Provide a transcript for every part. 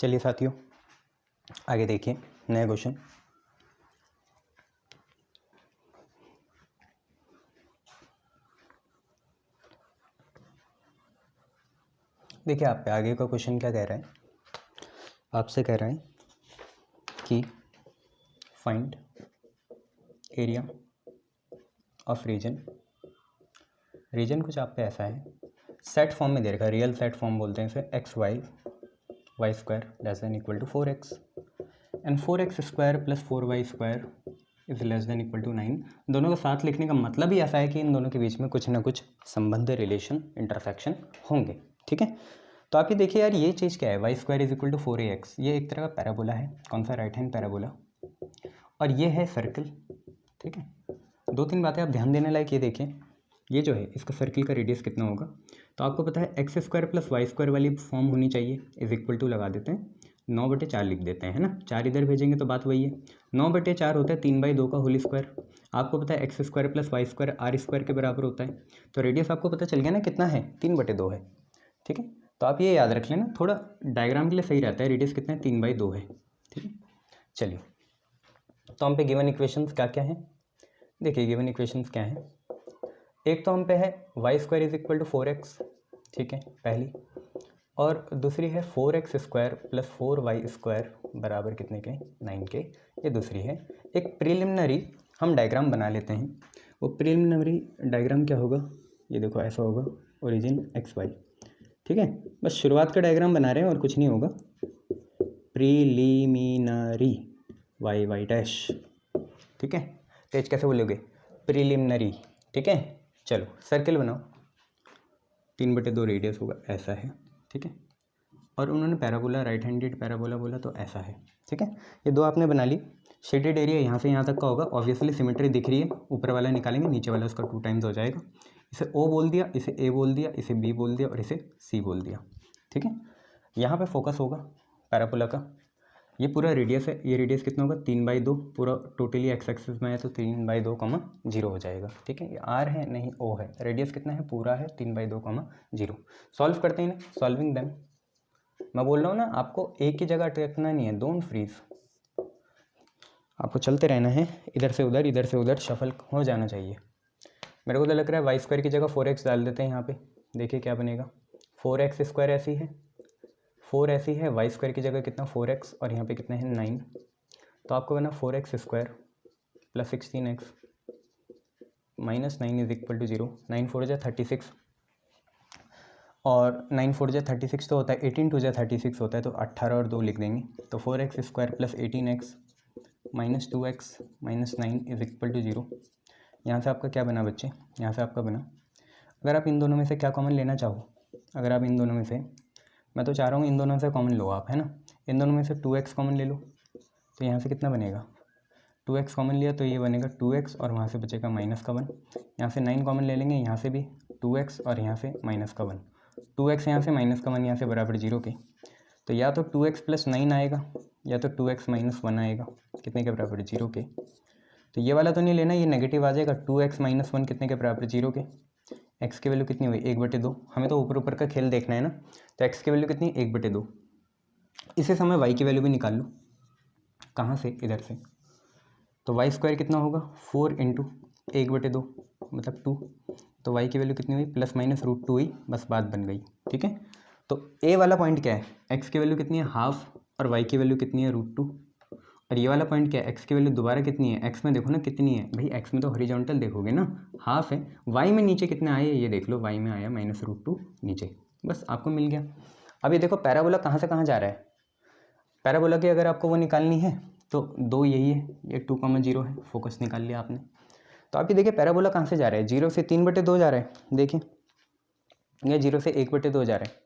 चलिए साथियों आगे देखिए नया क्वेश्चन। देखिए आप पे आगे का क्वेश्चन क्या कह रहा है, आपसे कह रहा है कि find area of region. Region कुछ आप पे ऐसा है, सेट फॉर्म में दे रखा है, रियल सेट फॉर्म बोलते हैं इसे, x y y square less than equal to 4x and 4x square plus 4y square is less than equal to 9। दोनों को साथ लिखने का मतलब ही ऐसा है कि इन दोनों के बीच में कुछ ना कुछ संबंध, रिलेशन, इंटरसेक्शन होंगे। ठीक है, तो आप ये देखिए यार, ये चीज़ क्या है, y square is equal to 4ax, ये एक तरह का पैराबोला है। कौन सा? Right hand parabola. और ये है सर्कल। ठीक है, दो तीन बातें आप ध्यान देने लायक, ये देखें, ये जो है इसका सर्किल का रेडियस कितना होगा, तो आपको पता है x square plus y square वाली फॉर्म होनी चाहिए, इज इक्वल टू लगा देते हैं 9/4 लिख देते हैं, है ना, 4 इधर भेजेंगे तो बात वही है। 9/4 होता है 3/2 का होल स्क्वायर। आपको पता है x square plus y square r square के बराबर होता है, तो रेडियस आपको पता चल गया ना कितना है, 3/2 है। ठीक है, तो आप ये याद रख लेना, थोड़ा डायग्राम के लिए सही रहता है, रेडियस कितना है, 3/2 है। ठीक है, चलिए तो हम पे गिवन इक्वेशंस क्या क्या हैं, देखिए गिवन इक्वेशंस क्या हैं। एक तो हम पे है y square is equal to 4x, ठीक है पहली, और दूसरी है 4x square plus 4y square बराबर कितने के, 9 के, ये दूसरी है। एक प्रिलिमिनरी हम डायग्राम बना लेते हैं, वो प्रिलिमिनरी डायग्राम क्या होगा, ये देखो ऐसा होगा, ओरिजिन एक्स वाई। ठीक है, बस शुरुआत का डायग्राम बना रहे हैं और कुछ नहीं होगा, प्रिलिमिनरी वाई वाई डैश। ठीक है, तेज कैसे बोलोगे, प्रिलिमिनरी। ठीक है, चलो सर्किल बनाओ, 3/2 रेडियस होगा, ऐसा है। ठीक है, और उन्होंने पैराबोला, राइट हैंडेड पैराबोला बोला तो ऐसा है। ठीक है, ये दो आपने बना ली। शेडेड एरिया यहाँ से यहाँ तक का होगा, ऑब्वियसली सिमेट्री दिख रही है, ऊपर वाला निकालेंगे, नीचे वाला उसका 2 टाइम्स हो जाएगा। इसे ओ बोल दिया, इसे ए बोल दिया, इसे बी बोल दिया और इसे सी बोल दिया। ठीक है, यहाँ पे फोकस होगा पैराबोला का, ये पूरा रेडियस है, ये रेडियस कितना होगा, 3/2, पूरा टोटली एक्स एक्सिस में है तो 3/2, 0 हो जाएगा। ठीक है, ये आर है नहीं ओ है, रेडियस कितना है, पूरा है 3/2, 0। सॉल्व करते हैं ना, सॉल्विंग देम। मैं बोल रहा हूँ ना, आपको एक ही जगह अटकना नहीं है, डोंट फ्रीज, आपको चलते रहना है, इधर से उधर, इधर से उधर शफल हो जाना चाहिए। मेरे को तो लग रहा है वाई स्क्वायर की जगह 4x डाल देते हैं यहाँ पे, देखिए क्या बनेगा, 4x स्क्वायर ऐसी है, 4 ऐसी है, वाई स्क्वायर की जगह कितना 4x और यहाँ पे कितना है 9, तो आपको बना 4x square plus 16x minus 9 is equal to 0। 9 4 जा 36 और 9 4 जा 36 तो होता है, 18 2 जा 36 होता है, तो 18 और 2 लिख देंगे, तो 4x square plus 18x minus 2x minus 9 is equal to 0। यहाँ से आपका क्या बना बच्चे, यहाँ से आपका बना, अगर आप इन दोनों में से क्या कॉमन लेना चाहो, अगर आप इन दोनों में से, मैं तो चाह रहा हूँ इन दोनों से कॉमन लो आप, है ना, इन दोनों में से 2x कॉमन ले लो, तो यहाँ से कितना बनेगा, 2x कॉमन लिया तो ये बनेगा 2x और वहाँ से बचेगा माइनस का 1। यहाँ से 9 कॉमन ले लेंगे, यहाँ से भी 2x और यहाँ से माइनस का 1, 2x यहाँ से माइनस का 1 यहाँ से बराबर 0 के, तो या तो 2x प्लस 9 आएगा या तो 2x माइनस 1 आएगा, कितने के बराबर, 0 के। तो ये वाला तो नहीं लेना, ये नेगेटिव आ जाएगा, 2x माइनस 1 कितने के बराबर, 0 के। x की वैल्यू कितनी हुई, 1/2, हमें तो ऊपर ऊपर का खेल देखना है ना, तो x की वैल्यू कितनी, 1/2। इसी समय y की वैल्यू भी निकाल लो, कहाँ से, इधर से, तो वाई स्क्वायर कितना होगा, 4 इंटू 1/2 मतलब 2, तो y की वैल्यू कितनी हुई, प्लस माइनस √2 हुई, बस बात बन गई। ठीक है, तो a वाला पॉइंट क्या है, x की वैल्यू कितनी है, हाफ, और y की वैल्यू कितनी है, √2, और ये वाला पॉइंट क्या है, x की वैल्यू दोबारा कितनी है, x में देखो ना कितनी है, भाई x में तो हॉरिजॉन्टल देखोगे ना, हाफ है, y में नीचे कितना आया ये देख लो, y में आया माइनस √2 नीचे, बस आपको मिल गया। अब ये देखो पैराबोला कहाँ से कहाँ जा रहा है, पैराबोला की अगर आपको वो निकालनी है तो 2 यही है, ये 2,0 है, फोकस निकाल लिया आपने। तो आप ये देखिए पैराबोला कहाँ से जा रहा है, 0 से 3/2 जा रहा है, देखिए, या 0 से 1/2 जा रहा है,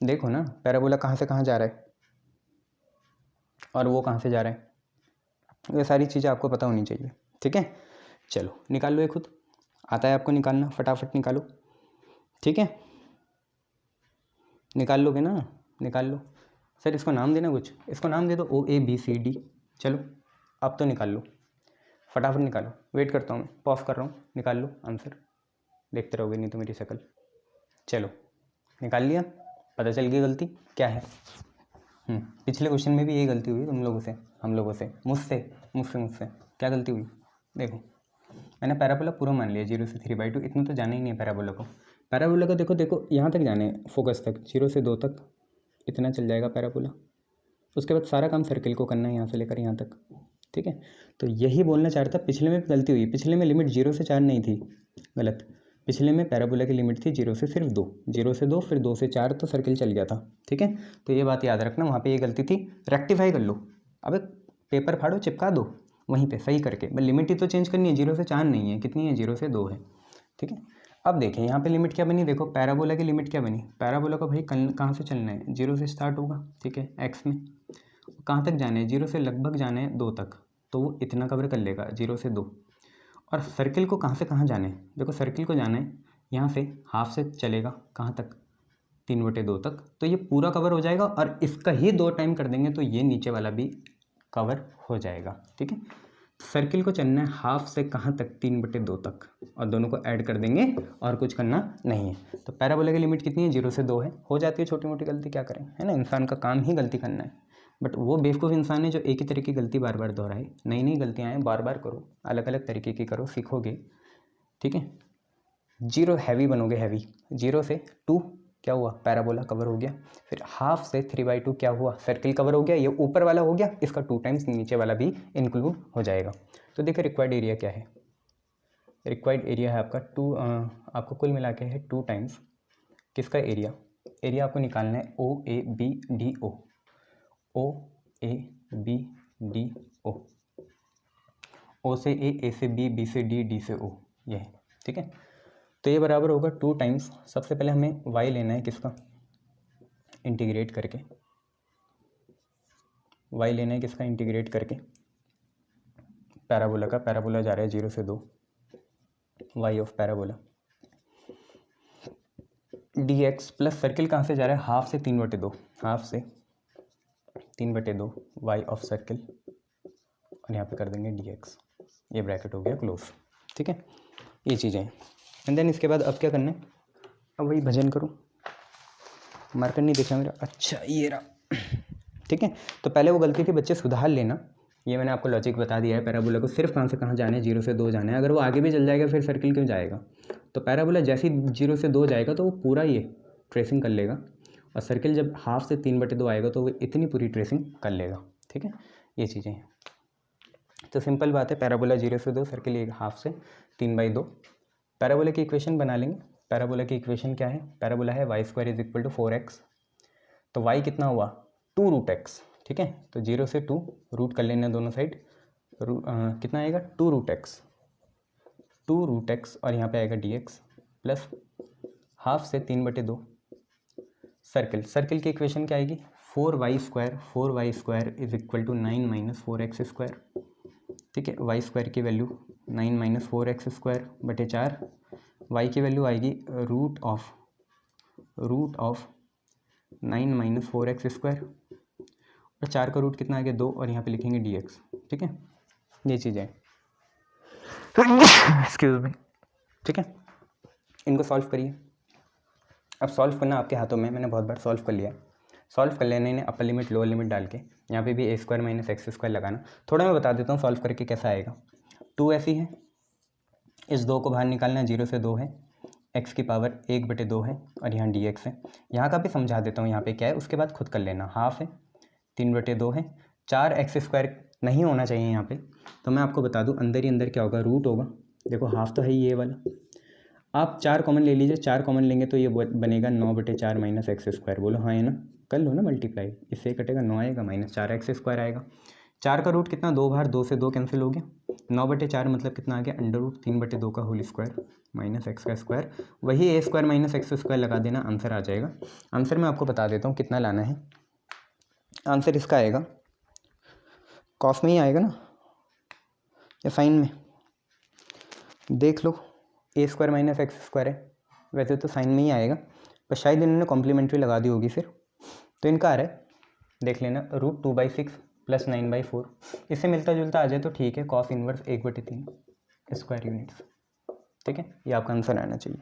देखो ना पैराबोला कहाँ से कहाँ जा रहा है और वो कहाँ से जा रहा है, ये सारी चीज़ें आपको पता होनी चाहिए। ठीक है, चलो निकाल लो, ये खुद आता है आपको निकालना, फटाफट निकालो। ठीक है, निकाल लोगे ना, निकाल लो। सर इसको नाम देना कुछ, इसको नाम दे दो OABCD, चलो अब तो निकाल लो, फटाफट निकालो, वेट करता हूँ मैं, पॉज कर रहा हूँ, निकाल लो आंसर, देखते रहोगे नहीं तो मेरी शक्ल। चलो निकाल लिया, पता चल गई गलती क्या है। पिछले क्वेश्चन में भी यही गलती हुई तुम लोगों से, हम लोगों से, मुझसे क्या गलती हुई? देखो मैंने पैराबोला पूरा मान लिया 0 से 3/2, इतना तो जाना ही नहीं है पैराबोला को। पैराबोला को देखो यहाँ तक जाने, फोकस तक 0 से 2 तक इतना चल जाएगा पैराबोला। उसके बाद सारा काम सर्किल को करना है यहाँ से लेकर यहाँ तक, ठीक है। तो यही बोलना चाह रहा था, पिछले में गलती हुई। पिछले में लिमिट 0 से 4 नहीं थी, गलत। पिछले में पैराबोला की लिमिट थी 0 से सिर्फ 2, 0 से 2 फिर 2 से 4 तो सर्किल चल गया था, ठीक है। तो ये बात याद रखना, वहाँ पे ये गलती थी, रेक्टिफाई कर लो। अब पेपर फाड़ो, चिपका दो वहीं पे सही करके। बस लिमिट ही तो चेंज करनी है, 0 से 4 नहीं है, कितनी है? 0 से 2 है, ठीक है। अब देखें यहाँ पे लिमिट क्या बनी, देखो पैराबोला की लिमिट क्या बनी। पैराबोला का भाई कहाँ से चलना है? 0 से स्टार्ट होगा, ठीक है, एक्स में। कहाँ तक जाना है? 0 से लगभग जाना है 2 तक, तो वो इतना कवर कर लेगा 0 से 2। और सर्किल को कहाँ से कहाँ जाना है? देखो सर्किल को जाना है यहाँ से हाफ से चलेगा कहाँ तक? 3/2 तक, तो ये पूरा कवर हो जाएगा। और इसका ही 2 टाइम कर देंगे तो ये नीचे वाला भी कवर हो जाएगा, ठीक है। सर्किल को चलना है हाफ से कहाँ तक? 3/2 तक, और दोनों को ऐड कर देंगे और कुछ करना नहीं है। तो पैराबोला की लिमिट कितनी है? 0 से 2 है। हो जाती है छोटी मोटी गलती, क्या करें, है ना। इंसान का काम ही गलती करना है, बट वो बेवकूफ़ इंसान है जो एक ही तरह की गलती बार बार दोहराए। नई नई गलतियाँ हैं, बार बार करो, अलग अलग तरीके की करो, सीखोगे, ठीक है। 0 हैवी बनोगे, हैवी। 0 से 2 क्या हुआ? पैराबोला कवर हो गया। फिर हाफ से 3/2 क्या हुआ? सर्किल कवर हो गया। ये ऊपर वाला हो गया, इसका 2 टाइम्स नीचे वाला भी इंक्लूड हो जाएगा। तो देखिए रिक्वायर्ड एरिया क्या है? रिक्वायर्ड एरिया है आपका आपको कुल मिला के है 2 टाइम्स किसका एरिया? एरिया आपको निकालना है OABDO, OABDO, O से A से B से D से O, ये है, ठीक है। तो ये बराबर होगा 2 टाइम्स, सबसे पहले हमें y लेना है किसका? इंटीग्रेट करके, y लेना है किसका? इंटीग्रेट करके पैराबोला का। पैराबोला जा रहा है 0 से 2, y of parabola dx plus circle कहाँ से जा रहा है? हाफ से 3/2, हाफ से 3/2 y ऑफ सर्किल, और यहाँ पे कर देंगे dx। ये ब्रैकेट हो गया क्लोज, ठीक है। ये चीज़ें हैं। एंड देन इसके बाद अब क्या करना है? अब वही भजन करो। मार्कर नहीं देखा मेरा, अच्छा ये रहा, ठीक है। तो पहले वो गलती थी बच्चे, सुधार लेना। ये मैंने आपको लॉजिक बता दिया है। पैराबोला को सिर्फ कहाँ से कहाँ जाना है? 0 से 2 जाना है। अगर वो आगे भी चल जाएगा फिर सर्किल क्यों जाएगा? तो पैराबोला जैसे ही 0 से 2 जाएगा तो वो पूरा ये ट्रेसिंग कर लेगा, और सर्किल जब हाफ से 3/2 आएगा तो वो इतनी पूरी ट्रेसिंग कर लेगा, ठीक है। ये चीज़ें हैं। तो सिंपल बात है, पैराबोला 0 से 2, सर्किल एक हाफ से 3/2। पैराबोला की इक्वेशन बना लेंगे। पैराबोला की इक्वेशन क्या है? पैराबोला है y² = 4x। तो y कितना हुआ? 2√x, ठीक है। तो 0 से 2 रूट कर लेना दोनों साइड, कितना आएगा? 2√x, 2√x, और यहाँ पे आएगा dx प्लस हाफ से 3/2 सर्किल की इक्वेशन क्या आएगी? 4y² = 9 - 4x², ठीक है। y² की वैल्यू 9 - 4x²/4, y की वैल्यू आएगी रूट ऑफ 9 - 4x², और 4 का रूट कितना आ गया? 2, और यहाँ पे लिखेंगे dx, ठीक है। ये चीज़ें एक्सक्यूज मी, ठीक है। इनको सॉल्व करिए। अब सॉल्व करना आपके हाथों में, मैंने बहुत बार सॉल्व कर लिया। सॉल्व कर लेने अपर लिमिट लोअर लिमिट डाल के, यहाँ पे भी a² - x² लगाना। थोड़ा मैं बता देता हूँ सॉल्व करके कैसा आएगा। 2 ऐसी है, इस 2 को बाहर निकालना है, 0 से 2 है, x की पावर 1/2 है, और यहाँ dx है। यहाँ का भी समझा देता हूँ यहाँ पे क्या है, उसके बाद खुद कर लेना। हाफ है, 3/2 है, 4x² नहीं होना चाहिए यहाँ पे। तो मैं आपको बता दूँ अंदर ही अंदर क्या होगा? रूट होगा। देखो हाफ तो है ही ये वाला, आप 4 कॉमन ले लीजिए। 4 कॉमन लेंगे तो ये बनेगा 9/4 - x²। बोलो हाँ है ना, कर लो ना मल्टीप्लाई, इससे कटेगा 9 आएगा, -4x² आएगा। 4 का रूट कितना? 2 बार 2 से 2 कैंसिल हो गया। 9/4 मतलब कितना आ गया? √3/2 का होल स्क्वायर माइनस x का स्क्वायर। वही a² - x² लगा देना, आंसर आ जाएगा। आंसर मैं आपको बता देता हूँ कितना लाना है। आंसर इसका आएगा, कॉस में ही आएगा ना या साइन में, देख लो। a² - x² है, वैसे तो साइन में ही आएगा, पर शायद इन्होंने कॉम्प्लीमेंट्री लगा दी होगी फिर। तो इनका आ रहा है, देख लेना, √2/6 + 9/4। इससे मिलता जुलता आ जाए तो ठीक है। कॉस इनवर्स 1/3 स्क्वायर यूनिट्स, ठीक है। ये आपका आंसर आना चाहिए।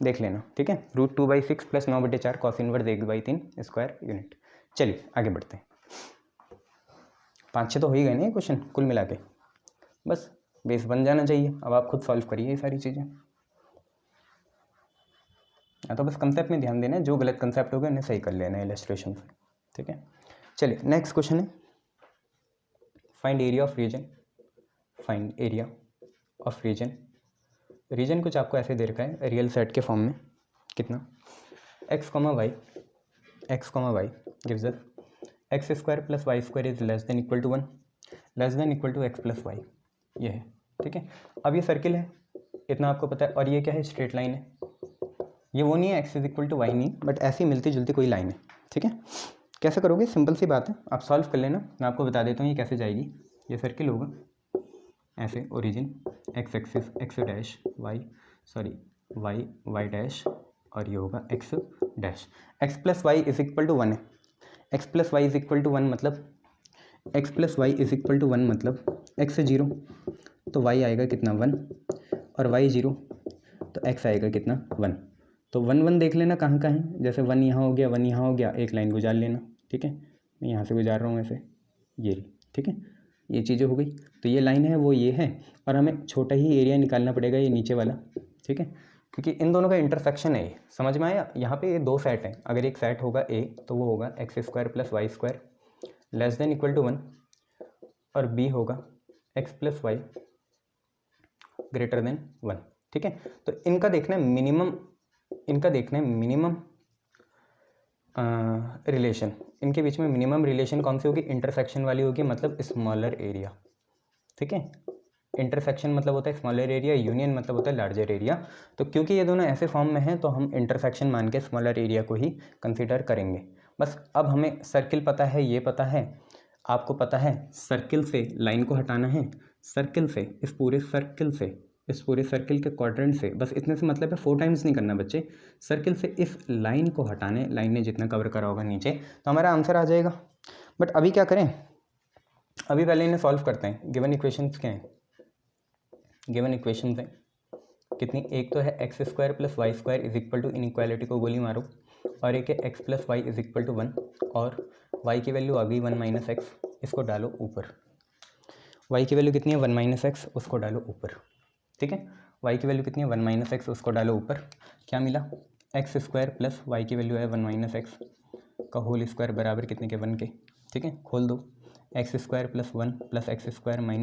देख लेना, ठीक है। √2/6 plus 9/4 cos inverse 1/3 square unit. चलिए आगे बढ़ते हैं। 5-6 तो हो ही गए ना ये क्वेश्चन कुल मिला के, बस बेस बन जाना चाहिए। अब आप खुद सॉल्व करिए ये सारी चीज़ें, या तो बस कंसेप्ट में ध्यान देना है, जो गलत कंसेप्ट हो गए उन्हें सही कर लेना है इलस्ट्रेशन से, ठीक है। चलिए नेक्स्ट क्वेश्चन है, find area of region. Find area of region. Region कुछ आपको ऐसे दे रखा है रियल सेट के फॉर्म में, कितना x, y gives us x² + y² is less than equal to 1, less than equal to x + y, ये है, ठीक है। अब ये सर्किल है, इतना आपको पता है, और ये क्या है, स्ट्रेट लाइन है। ये वो नहीं है x = y नहीं, बट ऐसी मिलती जुलती कोई लाइन है, ठीक है। कैसे करोगे, सिंपल सी बात है, आप सॉल्व कर लेना, मैं आपको बता देता हूँ ये कैसे जाएगी। ये सर्किल होगा ऐसे, origin x axis x dash y dash, और ये होगा x डैश। x + y = 1 है, x + y = 1 मतलब x + y = 1 मतलब x 0 तो y आएगा कितना 1, और y 0 तो x आएगा कितना 1। तो 1 1 देख लेना कहाँ कहाँ है, जैसे 1 यहाँ हो गया, 1 यहाँ हो गया, एक लाइन गुजार लेना, ठीक है। मैं यहाँ से गुजार रहा हूँ ऐसे, ये ठीक है, ये चीज़ें हो गई। तो ये लाइन है वो ये है, और हमें छोटा ही एरिया निकालना पड़ेगा ये नीचे वाला, ठीक है, क्योंकि इन दोनों का इंटरसेक्शन है ये, समझ में आया। यहाँ पे ये दो सेट हैं, अगर एक सेट होगा A तो वो होगा x² + y² less than equal to 1, और B होगा x + y ग्रेटर देन 1, ठीक है। तो इनका देखना है मिनिमम रिलेशन, इनके बीच में मिनिमम रिलेशन कौन सी होगी, इंटरसेक्शन वाली होगी, मतलब स्मॉलर एरिया, ठीक है। इंटरसेक्शन मतलब होता है स्मॉलर एरिया, यूनियन मतलब होता है लार्जर एरिया। तो क्योंकि ये दोनों ऐसे फॉर्म में हैं तो हम इंटरसेक्शन मान के स्मॉलर एरिया को ही कंसीडर करेंगे। बस अब हमें सर्किल पता है, ये पता है, आपको पता है सर्किल से लाइन को हटाना है, सर्किल से इस पूरे सर्किल के क्वाड्रेंट से, बस इतने से मतलब है 4 टाइम्स नहीं करना बच्चे, सर्किल से इस लाइन को हटाने, लाइन ने जितना कवर करा होगा नीचे, तो हमारा आंसर आ जाएगा। बट अभी क्या करें, अभी पहले इन्हें सॉल्व करते हैं। गिवन इक्वेशंस क्या हैं, गिवन इक्वेशंस हैं कितनी, एक तो है x² + y² is equal to, inequality को गोली मारो, और एक है x + y is equal to 1, और y की वैल्यू आ गई 1 - x, इसको डालो ऊपर। y की वैल्यू कितनी है 1 - x, उसको डालो ऊपर, ठीक है। y की वैल्यू कितनी है 1 - x, उसको डालो ऊपर, क्या मिला, x² + y की वैल्यू है 1 - x का होल स्क्वायर बराबर कितने के 1 के, ठीक है। खोल दो, x² + 1 + x²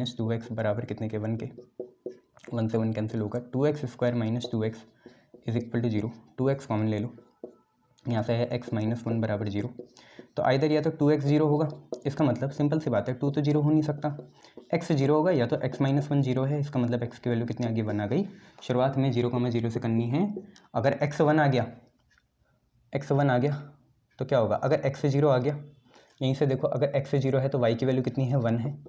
- 2x बराबर कितने के 1 के, 1 से 1 कैंसिल होगा, 2x² - 2x is equal to 0, 2x common ले लो, यहाँ से है x - 1 बराबर 0। तो आइदर या तो 2x 0 होगा, इसका मतलब सिंपल सी बात है 2 तो 0 हो नहीं सकता, x 0 होगा, या तो x - 1 0 है, इसका मतलब x की वैल्यू कितनी आ गई 1 आ गई। शुरुआत में 0,0 से करनी है, अगर x 1 आ गया तो क्या होगा, अगर x 0 आ गया, यहीं से देखो, अगर x 0 है तो y की वैल्यू कितनी है 1 है,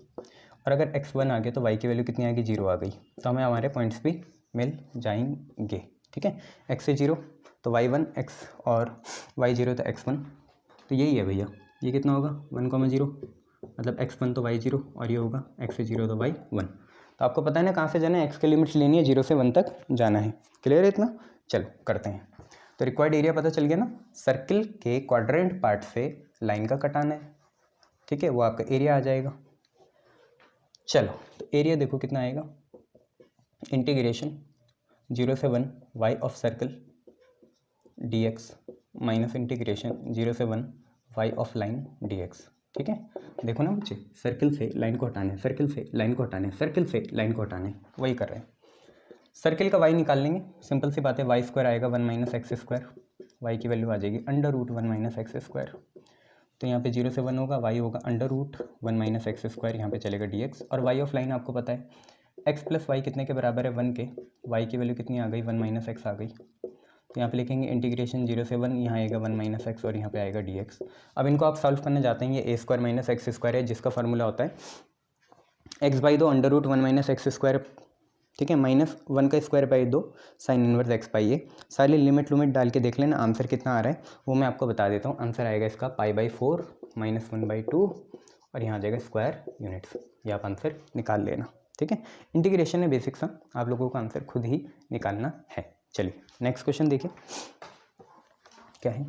और अगर x 1 आ गया तो y की वैल्यू कितनी आ गई 0 आ गई। तो हमें हमारे पॉइंट्स भी मिल जाएंगे, ठीक है। x 0 तो y 1 x, और y 0 तो x 1, तो यही है भैया, ये कितना होगा 1,0, मतलब x 1 तो y 0, और ये होगा x 0 तो y 1। तो आपको पता है ना कहाँ से जाना है, x की लिमिट्स लेनी है, 0 से 1 तक जाना है, क्लियर है इतना। चलो करते हैं। तो रिक्वायर्ड एरिया पता चल गया ना, सर्किल के क्वाड्रेंट पार्ट से लाइन का कटाना है, ठीक है, वो आपका एरिया आ जाएगा। चलो तो एरिया देखो कितना आएगा, इंटीग्रेशन 0 से 1 y of circle dx minus integration 0 से 1 y ऑफ लाइन dx, ठीक है। देखो ना बच्चे, सर्किल से लाइन को हटाने, सर्किल से लाइन को हटाने, सर्किल से लाइन को हटाने, वही कर रहे हैं। सर्किल का y निकाल लेंगे, सिंपल सी बात है, y² आएगा 1 - x², y की वैल्यू आ जाएगी √1 - x²। तो यहाँ पे 0 से 1 होगा, y होगा √1 - x², यहाँ पे चलेगा dx, और y ऑफ लाइन आपको पता है x + y कितने के बराबर है 1 के, y की वैल्यू कितनी आ गई 1 - x आ गई। तो यहाँ पे लिखेंगे इंटीग्रेशन 0 से 1, यहाँ आएगा 1 - x, और यहाँ पे आएगा dx। अब इनको आप सॉल्व करने जाते हैं, ये a² - x² है, जिसका फार्मूला होता है x/2 √1 - x², ठीक है, -1 का square by 2 sine inverse x/a। सारी लिमिट डाल के देख लेना आंसर कितना आ रहा है, वो मैं आपको बता देता हूँ। आंसर आएगा इसका π/4 -1/2, और यहाँ आ जाएगा स्क्वायर यूनिट्स, ये आप आंसर निकाल लेना, ठीक है। इंटीग्रेशन है बेसिक सा, आप लोगों को आंसर खुद ही निकालना है। चलिए नेक्स्ट क्वेश्चन देखिए क्या है।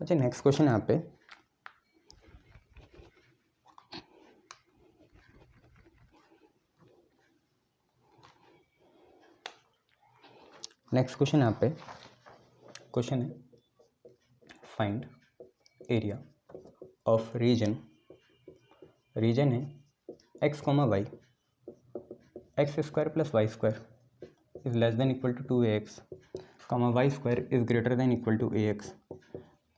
अच्छा नेक्स्ट क्वेश्चन यहाँ पे क्वेश्चन है फाइंड एरिया ऑफ रीजन है x, y, x square plus y square is less than equal to 2ax, y square is greater than equal to ax,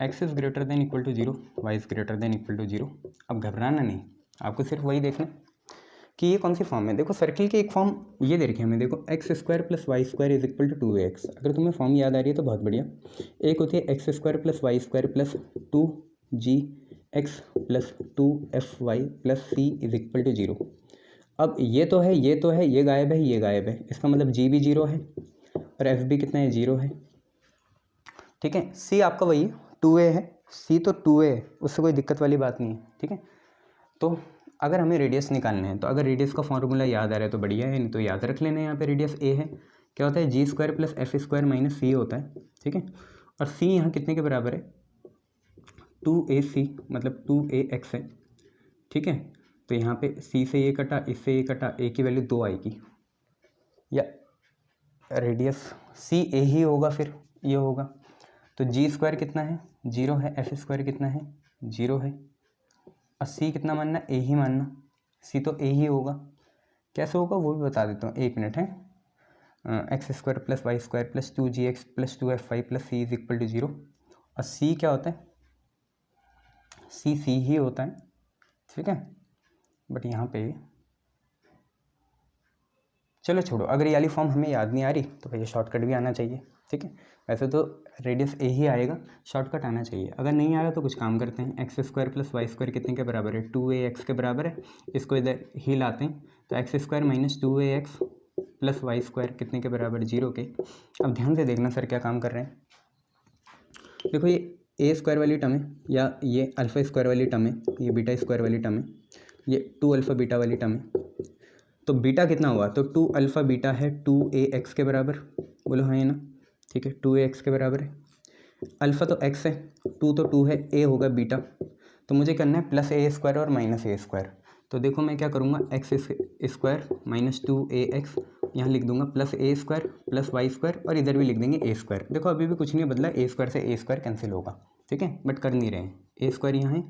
x is greater than equal to 0, y is greater than equal to 0। अब घबराना नहीं, आपको सिर्फ वही देखना कि ये कौन सी फॉर्म है। देखो सर्किल की एक फॉर्म ये दे रखी है हमें, देखो x square plus y square is equal to 2ax। अगर तुम्हें फॉर्म याद आ रही है तो बहुत बढ़िया। एक होती है x square plus y square plus 2gx plus 2fy plus c is equal to 0। अब ये तो है, ये गायब है, ये गायब है, इसका मतलब g भी 0 है और f भी कितना है 0 है। ठीक है, c आपका वही 2a है, c तो 2a है, उससे कोई दिक्कत वाली बात नहीं है। ठीक है, तो अगर हमें रेडियस निकालना है तो अगर रेडियस का फॉर्मूला याद आ रहा है तो बढ़िया है, नहीं तो याद रख लेना। यहाँ पे रेडियस a है, क्या होता है G square plus F square minus c होता है। ठीक है, और c यहाँ कितने के बराबर है 2ac, मतलब 2ax है। ठीक है, तो यहाँ पे c से ये कटा, इससे ये कटा, a की वैल्यू 2 आएगी, या रेडियस c a ही होगा, फिर ये होगा। तो जी स्क्वायर कितना है 0 है, एफ स्क्वायर कितना है 0 है, और c कितना मानना, a ही मानना, c तो a ही होगा। कैसे होगा वो भी बता देता हूँ, एक मिनट है। X square plus y square plus 2gx plus 2fy plus c is equal to 0, और c क्या होता है c ही होता है। ठीक है, बट यहाँ पे चलो छोड़ो, अगर ये वाली फॉर्म हमें याद नहीं आ रही तो भैया शॉर्टकट भी आना चाहिए। ठीक है, वैसे तो रेडियस a ही आएगा, शॉर्टकट आना चाहिए। अगर नहीं आ रहा तो कुछ काम करते हैं, x square plus y square कितने के बराबर है 2ax के बराबर है, इसको इधर ही लाते हैं तो x square minus 2ax plus y square कितने के बराबर 0 के। अब ध्यान से देखना सर क्या काम कर रहे हैं। देखो ये a स्क्वायर वाली टर्म है, या ये अल्फ़ा स्क्वायर वाली टर्म है, ये बीटा स्क्वायर वाली टर्म है, ये 2 अल्फ़ा बीटा वाली टर्म है। तो बीटा कितना हुआ, तो 2 अल्फ़ा बीटा है 2ax के बराबर, बोलो हाँ है ना। ठीक है, 2ax के बराबर है, अल्फ़ा तो x है, 2 तो 2 है, a होगा बीटा, तो मुझे करना है प्लस a स्क्वायर और माइनस a स्क्वायर। तो देखो मैं क्या करूँगा, एक्स स्क्वायर माइनस 2ax यहाँ लिख दूंगा plus a square plus y square, और इधर भी लिख देंगे a स्क्वायर। देखो अभी भी कुछ नहीं बदला, a स्क्वायर से a स्क्वायर कैंसिल होगा। ठीक है, बट कर नहीं रहे हैं, a स्क्वायर यहाँ है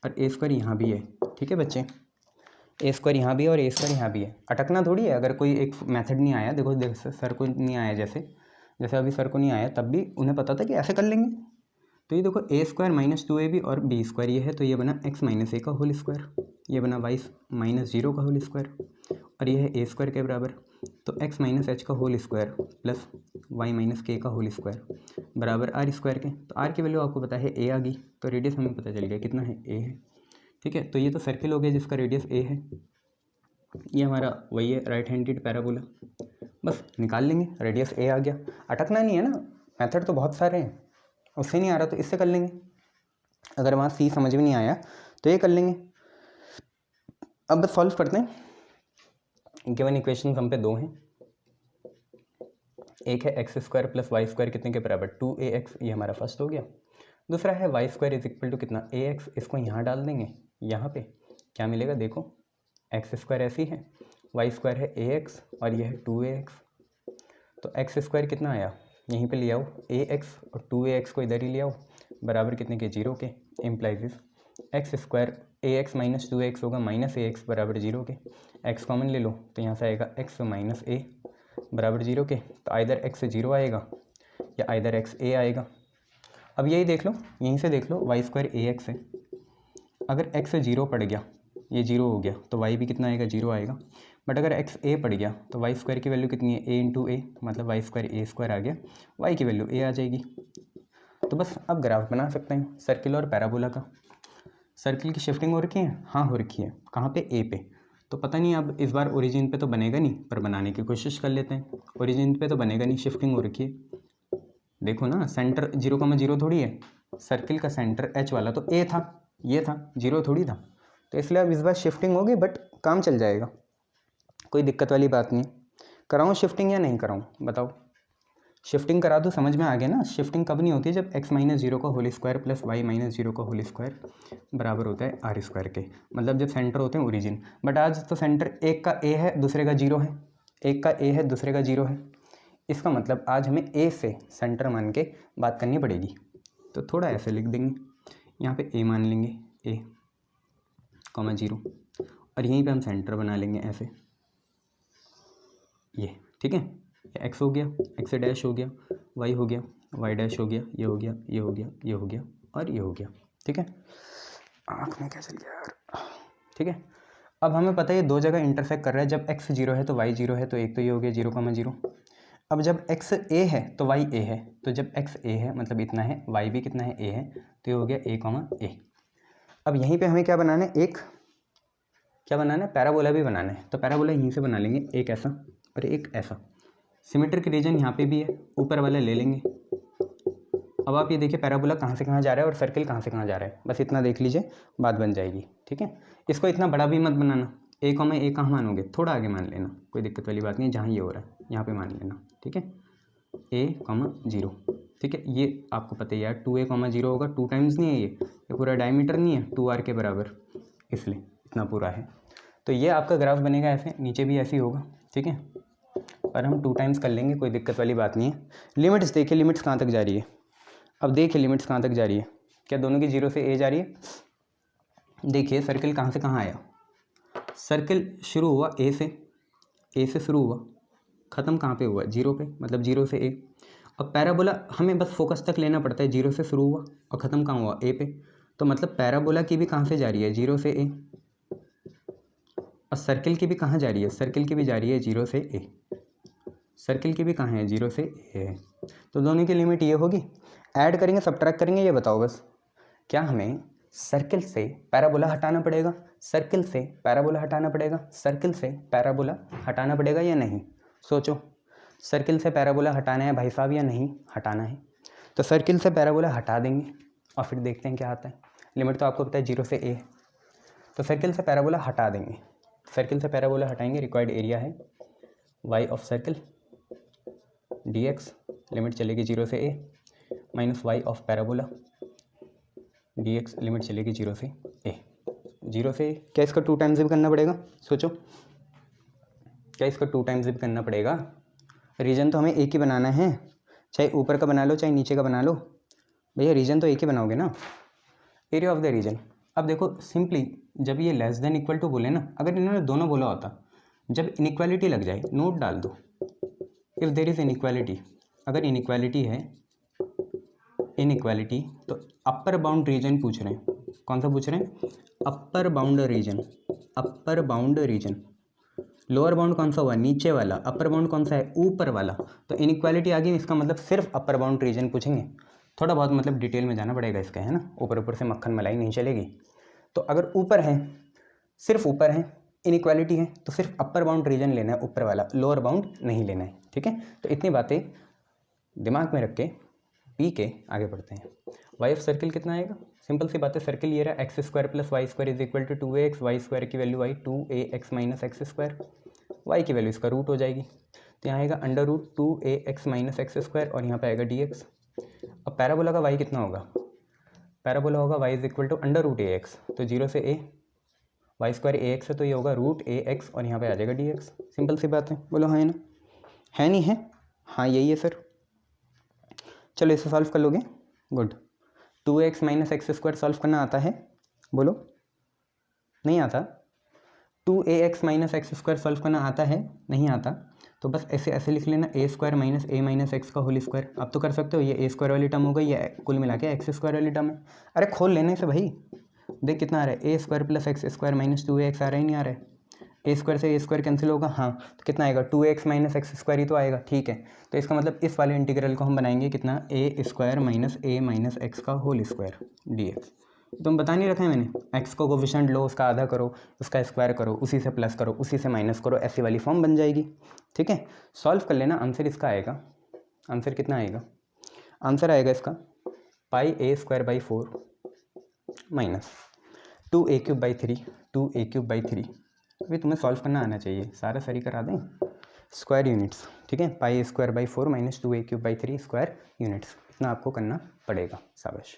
और a स्क्वायर यहाँ भी है। ठीक है बच्चे, ए स्क्वायर यहाँ भी है और ए स्क्वायर यहाँ भी है। अटकना थोड़ी है, अगर कोई एक मेथड नहीं आया, देखो सर को नहीं आया, जैसे अभी सर को नहीं आया तब भी उन्हें पता था कि ऐसे कर लेंगे। तो ये देखो ए स्क्वायर माइनस 2ab और बी स्क्वायर ये है, तो ये बना x माइनस ए का होल स्क्वायर, ये बना y माइनस 0 का होल स्क्वायर, और ये है ए स्क्वायर के बराबर, तो x माइनस एच का होल स्क्वायर प्लस y माइनस के का होल स्क्वायर बराबर आर स्क्वायर के। तो आर की वैल्यू आपको पता है a आ गई, तो रेडियस हमें पता चल गया कितना है a है। ठीक है, तो ये तो सर्किल हो गया जिसका रेडियस a है, ये हमारा वही है राइट हैंडेड पैराबोला, बस निकाल लेंगे, रेडियस a आ गया। अटकना नहीं है ना, मेथड तो बहुत सारे हैं, उससे नहीं आ रहा तो इससे कर लेंगे, अगर वहाँ c समझ में नहीं आया तो ये कर लेंगे। अब बस सॉल्व करते हैं। गिवन इक्वेशन हम पे दो हैं, एक है x square plus y square कितने के बराबर 2ax, ये हमारा फर्स्ट हो गया। दूसरा है y square is equal to कितना ax, इसको यहाँ डाल देंगे, यहाँ पे क्या मिलेगा देखो, एक्स स्क्वायर ऐसी है, वाई स्क्वायर है ax और ये है 2ax, तो एक्स स्क्वायर कितना आया यहीं पे ले आओ ax और 2ax को इधर ही ले आओ, बराबर कितने के 0 के, implies x square ax minus 2ax होगा माइनस ax बराबर 0 के, x कॉमन ले लो तो यहाँ से आएगा x माइनस a बराबर 0 के, तो आइदर x 0 आएगा या आइदर x a आएगा। अब यही देख लो, यहीं से देख लो, वाई स्क्वायर ax है, अगर x 0 पड़ गया, ये 0 हो गया तो y भी कितना आएगा 0 आएगा, बट अगर x a पड़ गया तो वाई स्क्वायर की वैल्यू कितनी है a इंटू ए, मतलब वाई स्क्वायर a स्क्वायर आ गया, y की वैल्यू a आ जाएगी। तो बस अब ग्राफ बना सकते हैं सर्किल और पैराबोला का। सर्किल की शिफ्टिंग हो रखी है, हाँ हो रखी है, कहाँ पे a पे, तो पता नहीं अब इस बार ओरिजिन पे तो बनेगा नहीं, पर बनाने की कोशिश कर लेते हैं। ओरिजिन पे तो बनेगा नहीं, शिफ्टिंग हो रखी है, देखो ना सेंटर 0,0 थोड़ी है, सर्किल का सेंटर h वाला तो a था, ये था 0 थोड़ी था, तो इसलिए अब इस बार शिफ्टिंग होगी, बट काम चल जाएगा, कोई दिक्कत वाली बात नहीं। कराऊँ शिफ्टिंग या नहीं कराऊँ बताओ? शिफ्टिंग करा दो, समझ में आ गया ना। शिफ्टिंग कब नहीं होती है? जब x माइनस जीरो का whole square plus y minus zero का होल स्क्वायर बराबर होता है आर स्क्वायर के, मतलब जब सेंटर होते हैं ओरिजिन। बट आज तो सेंटर एक का a है दूसरे का जीरो है, एक का a है दूसरे का जीरो है, इसका मतलब आज हमें a से सेंटर मान के बात करनी पड़ेगी। तो थोड़ा ऐसे लिख देंगे, यहाँ पे a मान लेंगे, a कॉमा जीरो, और यहीं पे हम सेंटर बना लेंगे ऐसे, ये ठीक है। एक्स हो गया, एक्स डैश हो गया, वाई हो गया, वाई डैश हो गया, ये हो गया, ये हो गया, ये हो गया और ये हो गया, ठीक है। आँख में क्या चल गया यार, ठीक है। अब हमें पता है ये दो जगह इंटरसेक्ट कर रहा है, जब एक्स जीरो है तो वाई जीरो है, तो एक तो ये हो गया जीरो कॉमा जीरो। अब जब एक्स ए है तो वाई ए है, तो जब एक्स ए है मतलब इतना है, वाई भी कितना है, ए है, तो ये हो गया ए कॉमा ए। अब यहीं पे हमें क्या बनाना है, एक क्या बनाना है, पैराबोला भी बनाना है। तो पैराबोला यहीं से बना लेंगे, एक ऐसा और एक ऐसा। सिमेट्रिक रीजन यहाँ पे भी है, ऊपर वाला ले लेंगे। अब आप ये देखिए पैराबोला कहाँ से कहाँ जा रहा है और सर्किल कहाँ से कहाँ जा रहा है, बस इतना देख लीजिए, बात बन जाएगी, ठीक है। इसको इतना बड़ा भी मत बनाना, ए कॉमा ए कहाँ मानोगे, थोड़ा आगे मान लेना, कोई दिक्कत वाली बात नहीं, जहाँ ये हो रहा है यहाँ पे मान लेना, ठीक है। ए कॉमा जीरो, ठीक है। ये आपको पता ही यार 2a कॉमा जीरो होगा, 2 टाइम्स नहीं है, ये पूरा डायमीटर नहीं है 2r के बराबर, इसलिए इतना पूरा है। तो ये आपका ग्राफ बनेगा ऐसे, नीचे भी ऐसे ही होगा, ठीक है। और हम 2 टाइम्स कर लेंगे, कोई दिक्कत वाली बात नहीं है। लिमिट्स देखिए, लिमिट्स कहाँ तक जा रही है, अब देखिए लिमिट्स कहाँ तक जा रही है, क्या दोनों की जीरो से a जा रही है। देखिए सर्किल कहाँ से कहाँ आया, सर्किल शुरू हुआ a से शुरू हुआ, ख़त्म कहाँ पे हुआ, जीरो पे, मतलब जीरो से a। अब पैराबोला हमें बस फोकस तक लेना पड़ता है, जीरो से शुरू हुआ और ख़त्म कहाँ हुआ, a पे, तो मतलब पैराबोला की भी कहाँ से जा रही है, जीरो से a, और सर्किल की भी कहाँ जा रही है, सर्किल की भी जा रही है जीरो से a, सर्किल की भी कहाँ है, जीरो से a है। तो दोनों की लिमिट ये होगी, ऐड करेंगे सब्ट्रैक्ट करेंगे, ये बताओ बस, क्या हमें सर्किल से पैराबोला हटाना पड़ेगा, सर्किल से पैराबोला हटाना पड़ेगा, सर्किल से पैराबोला हटाना पड़ेगा या नहीं, सोचो। सर्किल से पैराबोला हटाना है भाई साहब या नहीं हटाना है, तो सर्किल से पैराबोला हटा देंगे और फिर देखते हैं क्या आता है। लिमिट तो आपको पता है जीरो से a, तो सर्किल से पैराबोला हटा देंगे, सर्किल से पैराबोला हटाएंगे, रिक्वायर्ड एरिया है y of circle dx, limit चलेगी जीरो से a, minus y of parabola dx, limit चलेगी जीरो से a, जीरो से a। क्या इसका 2 टाइम्स भी करना पड़ेगा, सोचो, क्या इसका 2 टाइम्स भी करना पड़ेगा। रीजन तो हमें एक ही बनाना है, चाहे ऊपर का बना लो चाहे नीचे का बना लो, भैया रीजन तो एक ही बनाओगे ना, एरिया ऑफ द रीजन। अब देखो सिंपली जब ये लेस देन इक्वल टू बोले ना, अगर इन्होंने दोनों बोला होता, जब इनइक्वालिटी लग जाए नोट डाल दो, इफ़ देर इज़ इनइक्वालिटी, अगर इनइक्वालिटी है, इनइक्वालिटी तो अपर बाउंड रीजन पूछ रहे हैं, कौन सा पूछ रहे हैं, upper bound region, upper bound region. Lower bound कौन सा हुआ, नीचे वाला, अपर बाउंड कौन सा है, ऊपर वाला। तो इनइक्वालिटी आ गई, इसका मतलब सिर्फ अपर बाउंड रीजन पूछेंगे, थोड़ा बहुत मतलब डिटेल में जाना पड़ेगा इसका, है ना, ऊपर ऊपर से मक्खन मलाई नहीं चलेगी। तो अगर ऊपर है, सिर्फ ऊपर है, इनइक्वालिटी है, तो सिर्फ अपर बाउंड रीजन लेना है ऊपर वाला, लोअर बाउंड नहीं लेना है, ठीक है। तो इतनी बातें दिमाग में रख के पी के आगे बढ़ते हैं। वाई ऑफ सर्किल कितना आएगा, सिंपल सी बात है, सर्किल ये रहा x square plus y square is equal to 2ax, y square की वैल्यू आई 2ax minus x square, y की वैल्यू इसका रूट हो जाएगी, तो यहाँ आएगा under root 2ax minus x square और यहाँ पे आएगा dx। अब पैराबोला का वाई कितना होगा, पैराबोला होगा y is equal to under root ax, तो जीरो से a, वाई स्क्वायर ax है तो ये होगा रूट ax और यहाँ पे आ जाएगा dx। सिंपल सी बात है, बोलो हाँ है ना, है नहीं है, हाँ यही है सर। चलो इसे सॉल्व कर लोगे, good. 2ax minus x square solve करना आता है, बोलो नहीं आता। 2ax minus x square solve करना आता है, नहीं आता, तो बस ऐसे ऐसे लिख लेना, ए स्क्वायर माइनस ए माइनस एक्स का होल स्क्वायर। अब तो कर सकते हो, ये ए स्क्वायर वाली टर्म हो गई, ये कुल मिला के एक्स स्क्वायर वाली टर्म है। अरे खोल लेने से भाई, देख कितना आ रहा है, A square plus X square minus 2ax आ रहा ही नहीं आ रहा है, ए स्क्वायर से ए स्क्वायर कैंसिल होगा, हाँ तो कितना आएगा 2ax माइनस एक्स स्क्वायर ही तो आएगा, ठीक है। तो इसका मतलब इस वाले इंटीग्रल को हम बनाएंगे कितना, ए स्क्वायर माइनस ए माइनस एक्स का होल स्क्वायर dx। तुम बता नहीं रखा है मैंने, एक्स को कोफिशिएंट लो, उसका आधा करो, उसका स्क्वायर करो, उसी से प्लस करो, उसी से माइनस करो, ऐसी वाली फॉर्म बन जाएगी, ठीक है। सॉल्व कर लेना, आंसर इसका आएगा, आंसर कितना आएगा, आंसर आएगा इसका पाई a square by 4 minus 2a cube by 3, 2a cube by 3 अभी तुम्हें सॉल्व करना आना चाहिए, सारा सही करा दें। स्क्वायर यूनिट्स, ठीक है, pi square by 4 minus 2a³ by 3 square units, इतना आपको करना पड़ेगा। शाबाश।